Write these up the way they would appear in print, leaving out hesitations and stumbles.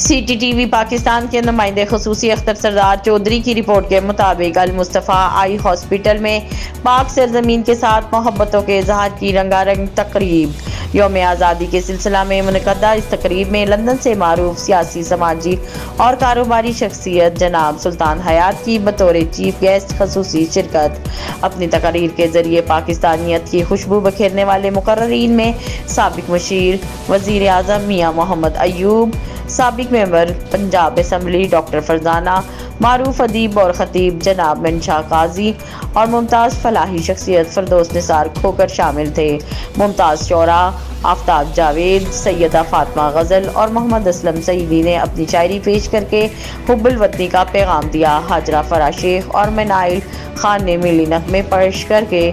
سی T T V Pakistan کے نمائندے خصوصی اختر سردار چودھری کی رپورٹ کے مطابق المصطفیٰ آئی ہاسپٹل میں پاک سرزمین کے ساتھ محبتوں کے اظہار کی رنگا رنگ تقریب یوم آزادی کے سلسلہ میں منعقدہ اس تقریب میں لندن سے معروف سیاسی، سماجی اور کاروباری شخصیت جناب سلطان حیات کی بطور چیف گیسٹ خصوصی شرکت۔ اپنی تقریر کے ذریعے پاکستانیت کی خوشبو بکھیرنے والے مقررین میں سابق مشیر وزیر اعظم میاں محمد ایوب، سابق ممبر پنجاب اسمبلی ڈاکٹر فرزانہ، معروف ادیب اور خطیب جناب منشا قاضی اور ممتاز فلاحی شخصیت فردوس نثار کھوکر شامل تھے۔ ممتاز شعراء آفتاب جاوید، سیدہ فاطمہ غزل اور محمد اسلم سعیدی نے اپنی شاعری پیش کر کے حب الوطنی کا پیغام دیا۔ ہاجرہ فرا شیخ اور منائل خان نے ملی نغمے پیش کر کے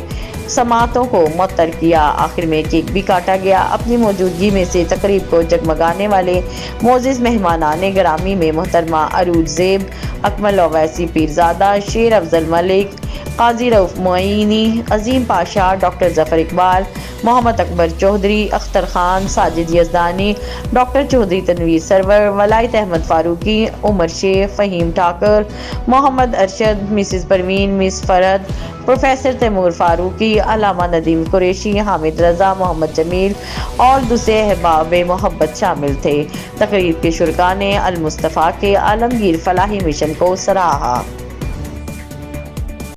سماعتوں کو معطر کیا۔ آخر میں کیک بھی کاٹا گیا۔ اپنی موجودگی میں سے تقریب کو جگمگانے والے معزز مہمانان گرامی میں محترمہ عروج زیب، اکمل اویسی پیرزادہ، شیر افضل ملک، قاضی رؤف معینی، عظیم پاشا، ڈاکٹر ظفر اقبال، محمد اکبر چودھری، اختر خان، ساجد یزدانی، ڈاکٹر چودھری تنویر سرور، ولایت احمد فاروقی، عمر شیخ، فہیم ٹھاکر، محمد ارشد، مسز پروین، مس فرحت، پروفیسر تیمور فاروقی، علامہ ندیم قریشی، حامد رضا، محمد جمیل اور دوسرے احباب محبت شامل تھے۔ تقریب کے شرکاء نے المصطفیٰ کے عالمگیر فلاحی مشن کو سراہا۔